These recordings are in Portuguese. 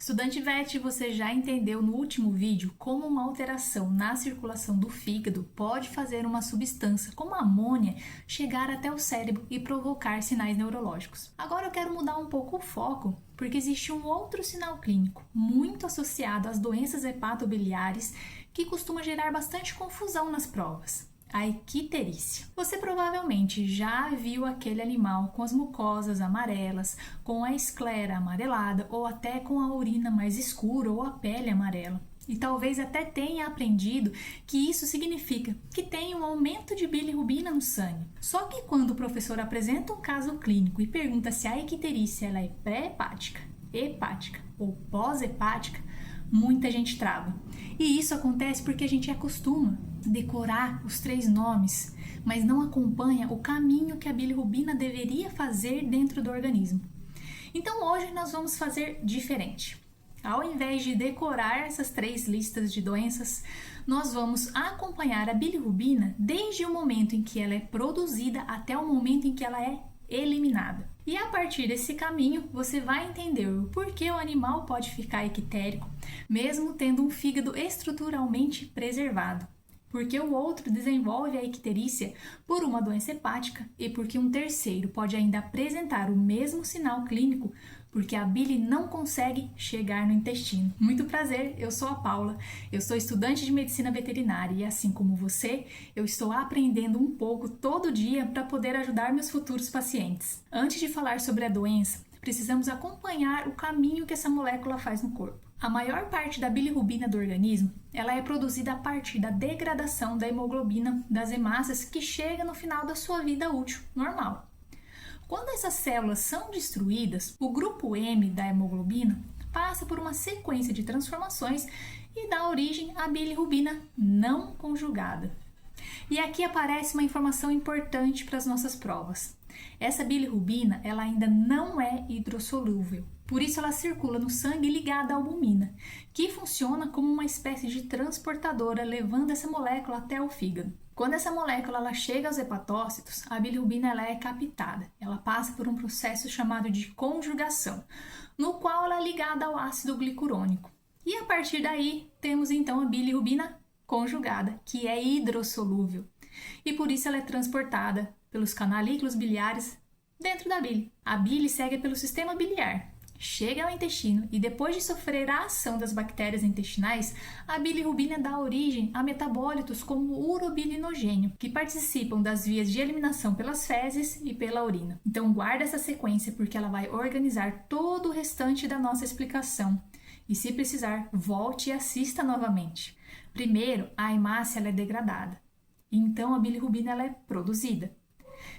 Estudante VET, você já entendeu no último vídeo como uma alteração na circulação do fígado pode fazer uma substância como a amônia chegar até o cérebro e provocar sinais neurológicos. Agora eu quero mudar um pouco o foco, porque existe um outro sinal clínico muito associado às doenças hepatobiliares que costuma gerar bastante confusão nas provas. A icterícia. Você provavelmente já viu aquele animal com as mucosas amarelas, com a esclera amarelada ou até com a urina mais escura ou a pele amarela. E talvez até tenha aprendido que isso significa que tem um aumento de bilirrubina no sangue. Só que quando o professor apresenta um caso clínico e pergunta se a icterícia ela é pré-hepática, hepática ou pós-hepática, muita gente trava. E isso acontece porque a gente acostuma decorar os 3 nomes, mas não acompanha o caminho que a bilirrubina deveria fazer dentro do organismo. Então hoje nós vamos fazer diferente. Ao invés de decorar essas 3 listas de doenças, nós vamos acompanhar a bilirrubina desde o momento em que ela é produzida até o momento em que ela é eliminada. E a partir desse caminho, você vai entender o porquê o animal pode ficar ictérico, mesmo tendo um fígado estruturalmente preservado. Porque o outro desenvolve a icterícia por uma doença hepática e porque um terceiro pode ainda apresentar o mesmo sinal clínico porque a bile não consegue chegar no intestino. Muito prazer, eu sou a Paula, eu sou estudante de medicina veterinária e assim como você, eu estou aprendendo um pouco todo dia para poder ajudar meus futuros pacientes. Antes de falar sobre a doença, precisamos acompanhar o caminho que essa molécula faz no corpo. A maior parte da bilirrubina do organismo, ela é produzida a partir da degradação da hemoglobina das hemácias que chega no final da sua vida útil normal. Quando essas células são destruídas, o grupo M da hemoglobina passa por uma sequência de transformações e dá origem à bilirrubina não conjugada. E aqui aparece uma informação importante para as nossas provas. Essa bilirrubina ela ainda não é hidrossolúvel, por isso ela circula no sangue ligada à albumina, que funciona como uma espécie de transportadora levando essa molécula até o fígado. Quando essa molécula ela chega aos hepatócitos, a bilirrubina ela é captada. Ela passa por um processo chamado de conjugação, no qual ela é ligada ao ácido glicurônico. E a partir daí, temos então a bilirrubina conjugada, que é hidrossolúvel. E por isso ela é transportada pelos canalículos biliares dentro da bile. A bile segue pelo sistema biliar, chega ao intestino e depois de sofrer a ação das bactérias intestinais, a bilirrubina dá origem a metabólitos como o urobilinogênio, que participam das vias de eliminação pelas fezes e pela urina. Então guarda essa sequência porque ela vai organizar todo o restante da nossa explicação. E se precisar, volte e assista novamente. Primeiro, a hemácia ela é degradada. Então a bilirrubina ela é produzida.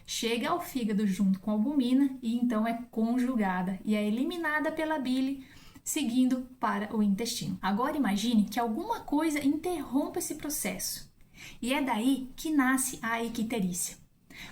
Chega ao fígado junto com a albumina e então é conjugada e é eliminada pela bile, seguindo para o intestino. Agora imagine que alguma coisa interrompa esse processo. E é daí que nasce a icterícia.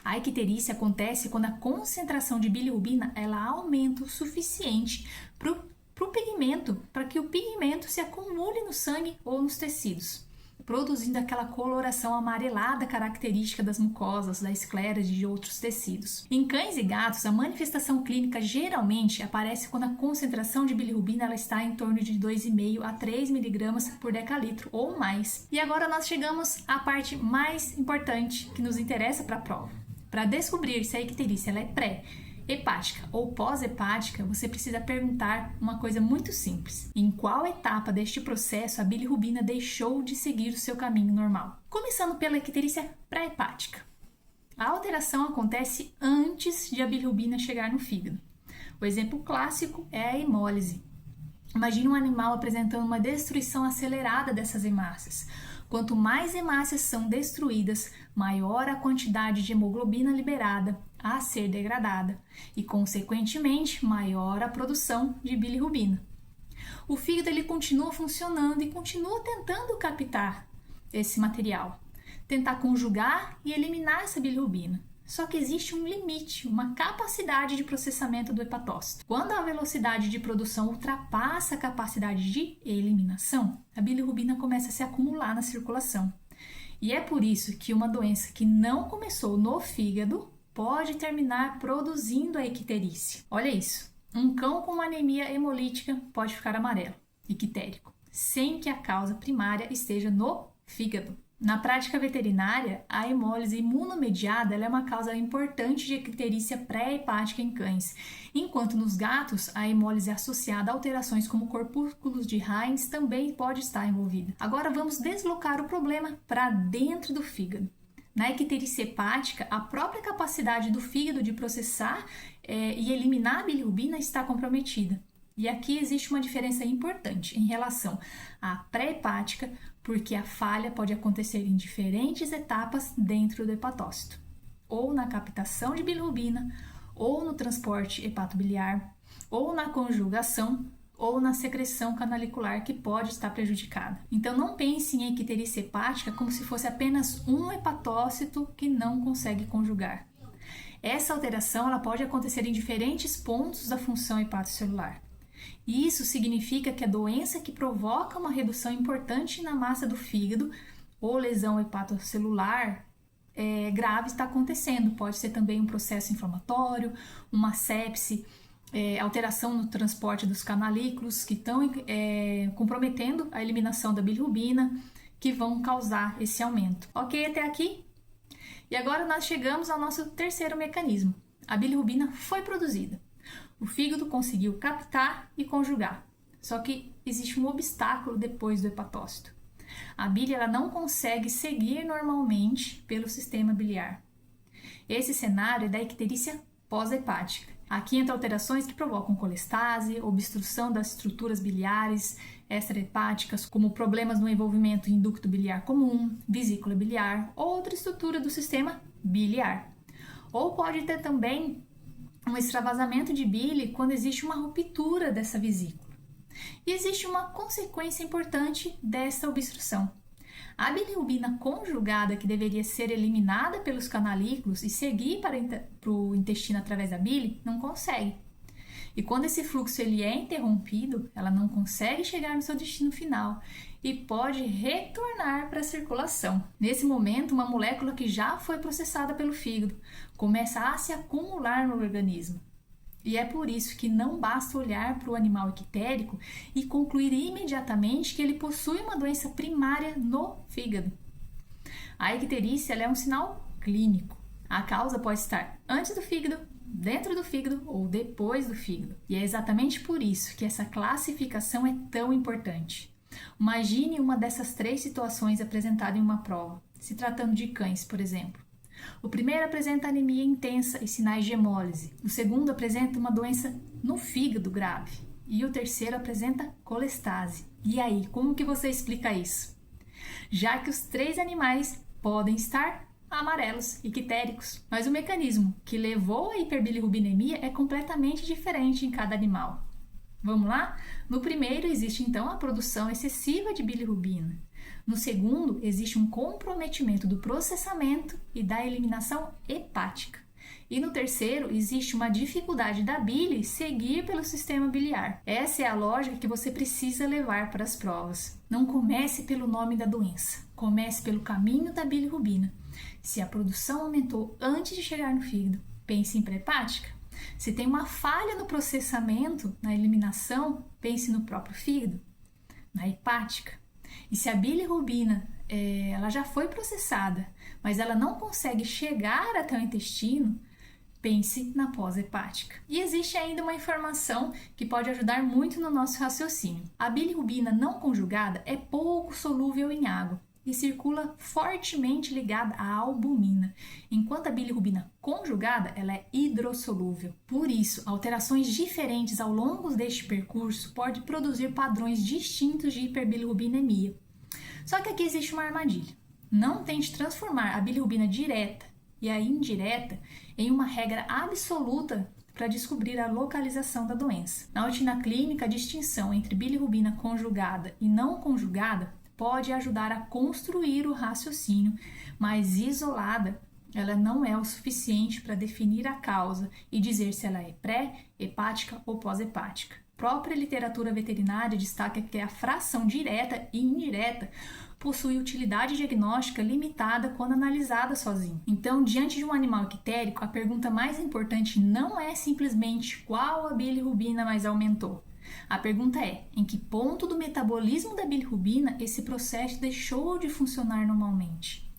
A icterícia acontece quando a concentração de bilirrubina ela aumenta o suficiente para o pigmento, para que o pigmento se acumule no sangue ou nos tecidos, produzindo aquela coloração amarelada característica das mucosas, da esclera e de outros tecidos. Em cães e gatos, a manifestação clínica geralmente aparece quando a concentração de bilirrubina ela está em torno de 2,5 a 3 mg por decalitro ou mais. E agora nós chegamos à parte mais importante que nos interessa para a prova. Para descobrir se a icterícia ela é pré-hepática ou pós-hepática, você precisa perguntar uma coisa muito simples. Em qual etapa deste processo a bilirrubina deixou de seguir o seu caminho normal? Começando pela icterícia pré-hepática. A alteração acontece antes de a bilirrubina chegar no fígado. O exemplo clássico é a hemólise. Imagine um animal apresentando uma destruição acelerada dessas hemácias. Quanto mais hemácias são destruídas, maior a quantidade de hemoglobina liberada a ser degradada e, consequentemente, maior a produção de bilirrubina. O fígado ele continua funcionando e continua tentando captar esse material, tentar conjugar e eliminar essa bilirrubina. Só que existe um limite, uma capacidade de processamento do hepatócito. Quando a velocidade de produção ultrapassa a capacidade de eliminação, a bilirrubina começa a se acumular na circulação. E é por isso que uma doença que não começou no fígado pode terminar produzindo a icterícia. Olha isso. Um cão com uma anemia hemolítica pode ficar amarelo, ictérico, sem que a causa primária esteja no fígado. Na prática veterinária, a hemólise imunomediada é uma causa importante de icterícia pré-hepática em cães, enquanto nos gatos, a hemólise associada a alterações como corpúsculos de Heinz também pode estar envolvida. Agora vamos deslocar o problema para dentro do fígado. Na icterícia hepática, a própria capacidade do fígado de processar e eliminar a bilirrubina está comprometida. E aqui existe uma diferença importante em relação à pré-hepática, porque a falha pode acontecer em diferentes etapas dentro do hepatócito, ou na captação de bilirrubina, ou no transporte hepatobiliar, ou na conjugação, ou na secreção canalicular que pode estar prejudicada. Então não pense em icterícia hepática como se fosse apenas um hepatócito que não consegue conjugar. Essa alteração ela pode acontecer em diferentes pontos da função hepatocelular. Isso significa que a doença que provoca uma redução importante na massa do fígado ou lesão hepatocelular grave está acontecendo. Pode ser também um processo inflamatório, uma sepse, alteração no transporte dos canalículos que estão comprometendo a eliminação da bilirrubina, que vão causar esse aumento. Ok até aqui? E agora nós chegamos ao nosso terceiro mecanismo. A bilirrubina foi produzida. O fígado conseguiu captar e conjugar, só que existe um obstáculo depois do hepatócito. A bile ela não consegue seguir normalmente pelo sistema biliar. Esse cenário é da icterícia pós-hepática. Aqui entra alterações que provocam colestase, obstrução das estruturas biliares extrahepáticas, como problemas no envolvimento em ducto biliar comum, vesícula biliar ou outra estrutura do sistema biliar. Ou pode ter também um extravasamento de bile quando existe uma ruptura dessa vesícula. E existe uma consequência importante dessa obstrução. A bilirrubina conjugada, que deveria ser eliminada pelos canalículos e seguir para o intestino através da bile, não consegue. E quando esse fluxo ele é interrompido, ela não consegue chegar no seu destino final e pode retornar para a circulação. Nesse momento, uma molécula que já foi processada pelo fígado começa a se acumular no organismo. E é por isso que não basta olhar para o animal ictérico e concluir imediatamente que ele possui uma doença primária no fígado. A icterícia ela é um sinal clínico. A causa pode estar antes do fígado, dentro do fígado ou depois do fígado. E é exatamente por isso que essa classificação é tão importante. Imagine uma dessas três situações apresentada em uma prova, se tratando de cães, por exemplo. O primeiro apresenta anemia intensa e sinais de hemólise. O segundo apresenta uma doença no fígado grave. E o terceiro apresenta colestase. E aí, como que você explica isso? Já que os três animais podem estar amarelos, ictéricos, mas o mecanismo que levou à hiperbilirrubinemia é completamente diferente em cada animal. Vamos lá? No primeiro existe então a produção excessiva de bilirrubina. No segundo, existe um comprometimento do processamento e da eliminação hepática. E no terceiro, existe uma dificuldade da bile seguir pelo sistema biliar. Essa é a lógica que você precisa levar para as provas. Não comece pelo nome da doença, comece pelo caminho da bilirrubina. Se a produção aumentou antes de chegar no fígado, pense em pré-hepática. Se tem uma falha no processamento, na eliminação, pense no próprio fígado, na hepática. E se a bilirrubina ela já foi processada, mas ela não consegue chegar até o intestino, pense na pós-hepática. E existe ainda uma informação que pode ajudar muito no nosso raciocínio. A bilirrubina não conjugada é pouco solúvel em água e circula fortemente ligada à albumina, enquanto a bilirrubina conjugada ela é hidrossolúvel. Por isso, alterações diferentes ao longo deste percurso podem produzir padrões distintos de hiperbilirrubinemia. Só que aqui existe uma armadilha. Não tente transformar a bilirrubina direta e a indireta em uma regra absoluta para descobrir a localização da doença. Na rotina clínica, a distinção entre bilirrubina conjugada e não conjugada pode ajudar a construir o raciocínio, mas isolada, ela não é o suficiente para definir a causa e dizer se ela é pré, hepática ou pós-hepática. própria literatura veterinária destaca que a fração direta e indireta possui utilidade diagnóstica limitada quando analisada sozinho. Então, diante de um animal ictérico, a pergunta mais importante não é simplesmente qual a bilirrubina mais aumentou. A pergunta é, em que ponto do metabolismo da bilirrubina esse processo deixou de funcionar normalmente?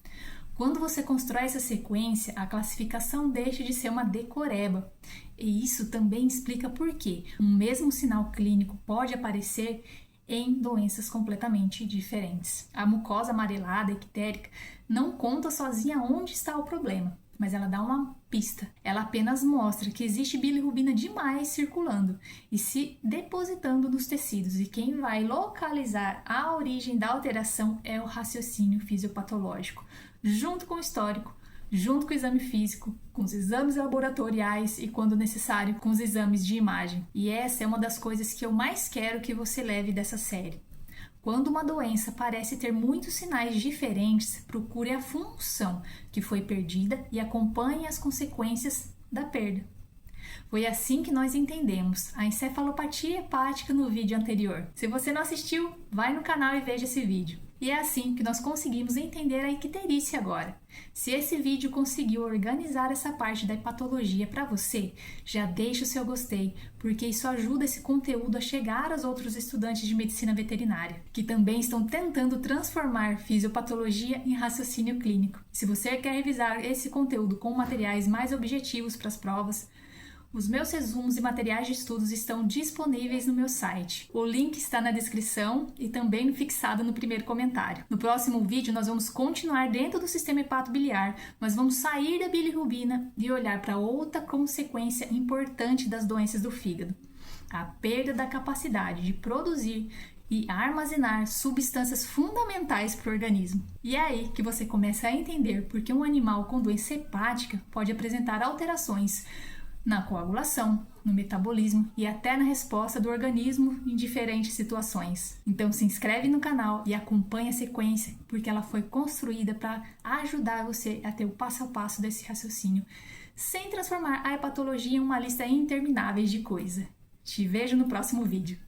Quando você constrói essa sequência, a classificação deixa de ser uma decoreba. E isso também explica por que um mesmo sinal clínico pode aparecer em doenças completamente diferentes. A mucosa amarelada ictérica não conta sozinha onde está o problema, mas ela dá uma pista. Ela apenas mostra que existe bilirrubina demais circulando e se depositando nos tecidos, e quem vai localizar a origem da alteração é o raciocínio fisiopatológico, junto com o histórico, junto com o exame físico, com os exames laboratoriais e, quando necessário, com os exames de imagem. E essa é uma das coisas que eu mais quero que você leve dessa série. Quando uma doença parece ter muitos sinais diferentes, procure a função que foi perdida e acompanhe as consequências da perda. Foi assim que nós entendemos a encefalopatia hepática no vídeo anterior. Se você não assistiu, vai no canal e veja esse vídeo. E é assim que nós conseguimos entender a icterícia agora. Se esse vídeo conseguiu organizar essa parte da hepatologia para você, já deixa o seu gostei, porque isso ajuda esse conteúdo a chegar aos outros estudantes de medicina veterinária, que também estão tentando transformar fisiopatologia em raciocínio clínico. Se você quer revisar esse conteúdo com materiais mais objetivos para as provas, os meus resumos e materiais de estudos estão disponíveis no meu site. O link está na descrição e também fixado no primeiro comentário. No próximo vídeo nós vamos continuar dentro do sistema hepatobiliar, mas vamos sair da bilirrubina e olhar para outra consequência importante das doenças do fígado: a perda da capacidade de produzir e armazenar substâncias fundamentais para o organismo. E é aí que você começa a entender por que um animal com doença hepática pode apresentar alterações na coagulação, no metabolismo e até na resposta do organismo em diferentes situações. Então se inscreve no canal e acompanha a sequência, porque ela foi construída para ajudar você a ter o passo a passo desse raciocínio, sem transformar a hepatologia em uma lista interminável de coisas. Te vejo no próximo vídeo.